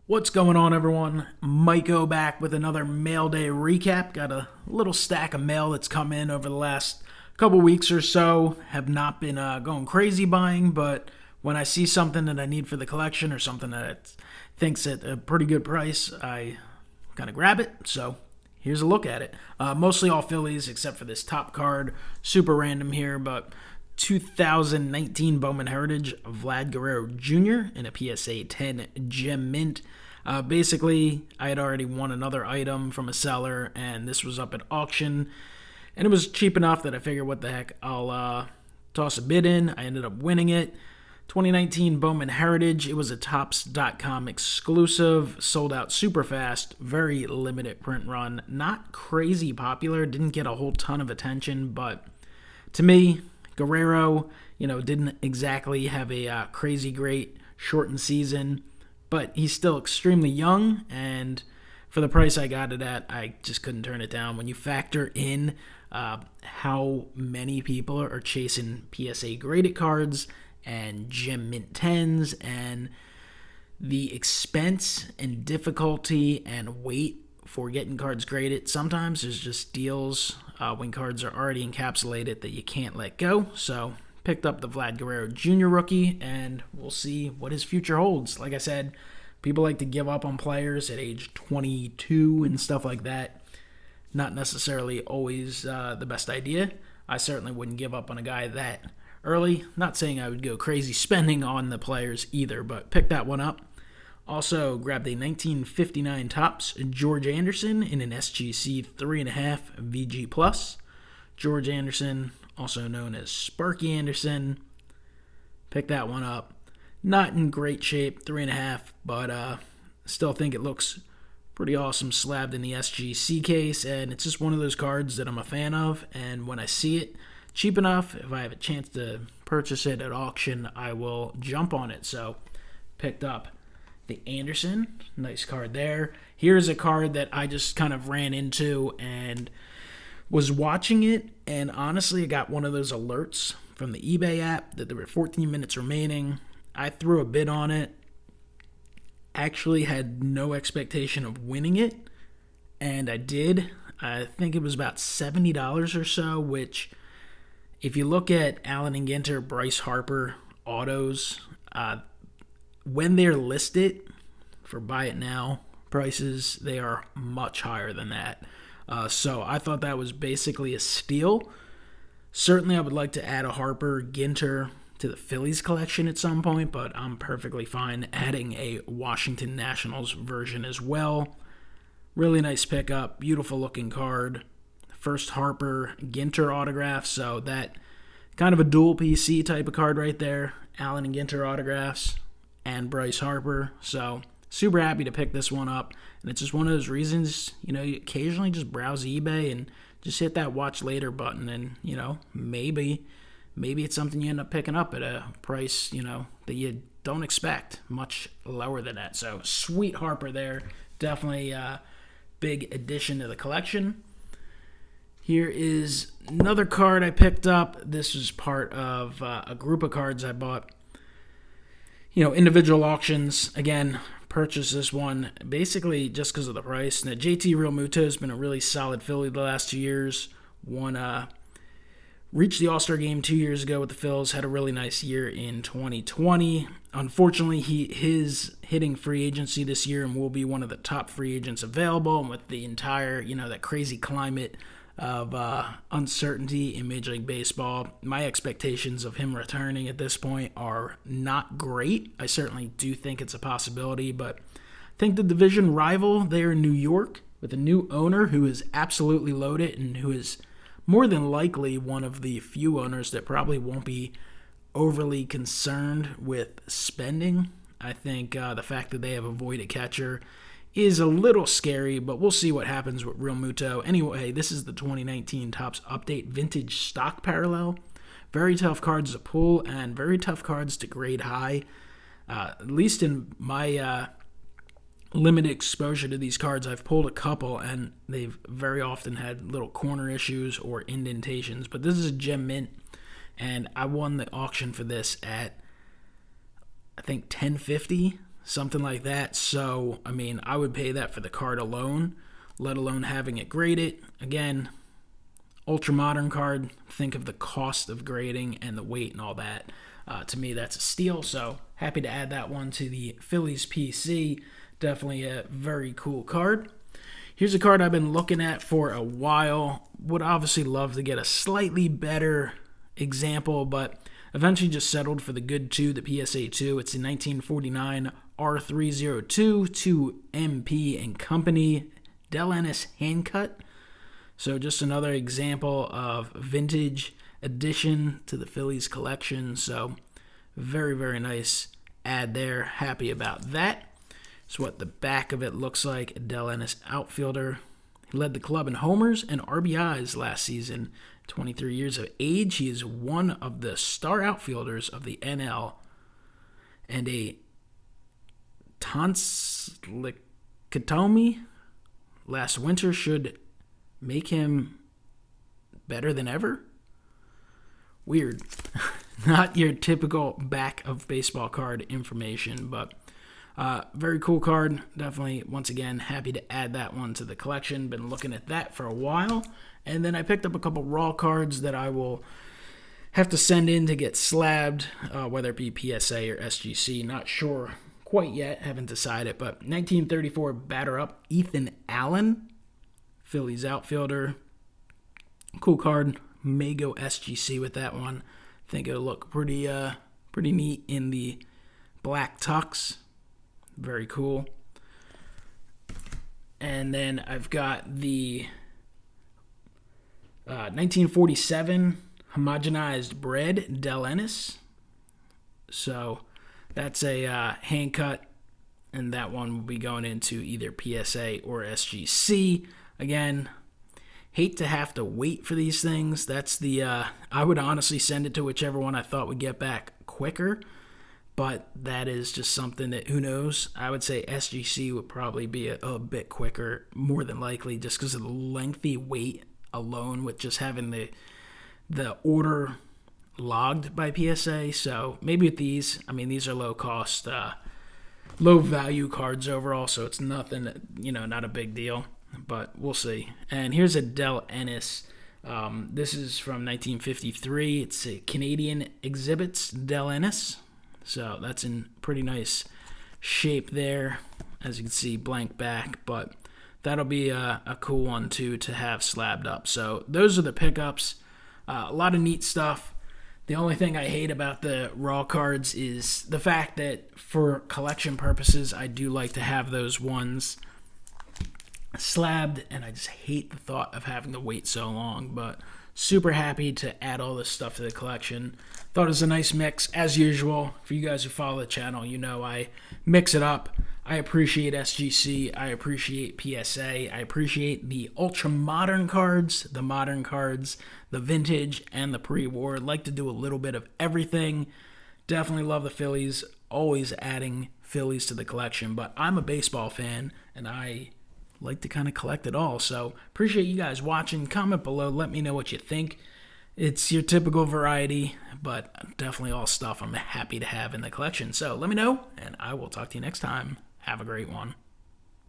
What's going on, everyone? MikeO back with another Mailday recap. Got a little stack of mail that's come in over the last couple weeks or so. Have not been going crazy buying, but when I see something that I need for the collection or something that I think's at a pretty good price, I kind of grab it. So here's a look at it. Mostly all Phillies except for this top card. Super random here, but 2019 Bowman Heritage Vlad Guerrero Jr. in a PSA 10 gem mint. Basically, I had already won another item from a seller, and this was up at auction. And it was cheap enough that I figured, what the heck, I'll toss a bid in. I ended up winning it. 2019 Bowman Heritage. It was a Topps.com exclusive. Sold out super fast. Very limited print run. Not crazy popular. Didn't get a whole ton of attention, but to me, Guerrero, didn't exactly have a crazy great shortened season, but he's still extremely young, and for the price I got it at, I just couldn't turn it down. When you factor in how many people are chasing PSA graded cards and gem mint 10s, and the expense and difficulty and wait for getting cards graded, sometimes there's just deals when cards are already encapsulated that you can't let go. So picked up the Vlad Guerrero Jr. rookie, and we'll see what his future holds. Like I said, people like to give up on players at age 22 and stuff like that. Not necessarily always the best idea. I certainly wouldn't give up on a guy that early. Not saying I would go crazy spending on the players either, but pick that one up. Also grabbed a 1959 Topps George Anderson in an SGC 3.5 VG+. George Anderson, also known as Sparky Anderson. Picked that one up. Not in great shape, 3.5, but still think it looks pretty awesome slabbed in the SGC case, and it's just one of those cards that I'm a fan of, and when I see it cheap enough, if I have a chance to purchase it at auction, I will jump on it. So picked up the Anderson, nice card there. Here's a card that I just kind of ran into and was watching it, and honestly, I got one of those alerts from the eBay app that there were 14 minutes remaining. I threw a bid on it, actually had no expectation of winning it, and I did. I think it was about $70 or so, which if you look at Allen and Ginter, Bryce Harper autos, when they're listed for buy it now prices, they are much higher than that. So I thought that was basically a steal. Certainly I would like to add a Harper Ginter to the Phillies collection at some point, but I'm perfectly fine adding a Washington Nationals version as well. Really nice pickup, beautiful looking card. First Harper Ginter autograph, so that kind of a dual PC type of card right there. Allen and Ginter autographs and Bryce Harper. So super happy to pick this one up. And it's just one of those reasons, you occasionally just browse eBay and just hit that watch later button, and, maybe it's something you end up picking up at a price, that you don't expect, much lower than that. So sweet Harper there. Definitely a big addition to the collection. Here is another card I picked up. This is part of a group of cards I bought. Individual auctions. Again, purchased this one basically just because of the price. Now, JT Realmuto has been a really solid Philly the last 2 years. Reached the All-Star game 2 years ago with the Phillies. Had a really nice year in 2020. Unfortunately, his hitting free agency this year and will be one of the top free agents available. And with the entire, that crazy climate of uncertainty in Major League Baseball, my expectations of him returning at this point are not great. I certainly do think it's a possibility, but I think the division rival there in New York with a new owner who is absolutely loaded and who is more than likely one of the few owners that probably won't be overly concerned with spending. I think the fact that they have a voided catcher is a little scary, but we'll see what happens with Realmuto. Anyway, this is the 2019 Topps Update Vintage Stock Parallel. Very tough cards to pull and very tough cards to grade high. At least in my limited exposure to these cards, I've pulled a couple, and they've very often had little corner issues or indentations. But this is a gem mint, and I won the auction for this at, I think, $10.50. something like that. So, I mean, I would pay that for the card alone, let alone having it graded. Again, ultra modern card. Think of the cost of grading and the weight and all that. To me, that's a steal. So, happy to add that one to the Phillies PC. Definitely a very cool card. Here's a card I've been looking at for a while. Would obviously love to get a slightly better example, but eventually just settled for the good 2, the PSA 2. It's a 1949 R302 to MP and Company Del Ennis hand cut. So just another example of vintage addition to the Phillies collection. So very, very nice add there. Happy about that. That's what the back of it looks like. A Del Ennis outfielder. He led the club in homers and RBIs last season. 23 years of age. He is one of the star outfielders of the NL. And a tonsillectomy last winter should make him better than ever. Weird. Not your typical back of baseball card information, but very cool card. Definitely, once again, happy to add that one to the collection. Been looking at that for a while. And then I picked up a couple raw cards that I will have to send in to get slabbed, whether it be PSA or SGC. Not sure quite yet. Haven't decided. But 1934 batter up, Ethan Allen, Phillies outfielder. Cool card. MikeO SGC with that one. Think it'll look pretty neat in the black tux. Very cool. And then I've got the 1947 homogenized bread Del Ennis. So that's a hand cut, and that one will be going into either PSA or SGC. Again, hate to have to wait for these things. That's the I would honestly send it to whichever one I thought would get back quicker. But that is just something that, who knows? I would say SGC would probably be a bit quicker, more than likely, just because of the lengthy wait alone with just having the order logged by PSA. So maybe with these, I mean, these are low cost, low value cards overall, so it's nothing, not a big deal. But we'll see. And here's a Del Ennis. This is from 1953. It's a Canadian Exhibits Del Ennis. So that's in pretty nice shape there. As you can see, blank back. But that'll be a cool one, too, to have slabbed up. So those are the pickups. A lot of neat stuff. The only thing I hate about the raw cards is the fact that for collection purposes, I do like to have those ones slabbed, and I just hate the thought of having to wait so long. But super happy to add all this stuff to the collection. Thought it was a nice mix, as usual. For you guys who follow the channel, I mix it up. I appreciate SGC. I appreciate PSA. I appreciate the ultra-modern cards, the modern cards, the vintage, and the pre-war. Like to do a little bit of everything. Definitely love the Phillies. Always adding Phillies to the collection. But I'm a baseball fan, and I like to kind of collect it all. So appreciate you guys watching. Comment below. Let me know what you think. It's your typical variety, but definitely all stuff I'm happy to have in the collection. So let me know, and I will talk to you next time. Have a great one.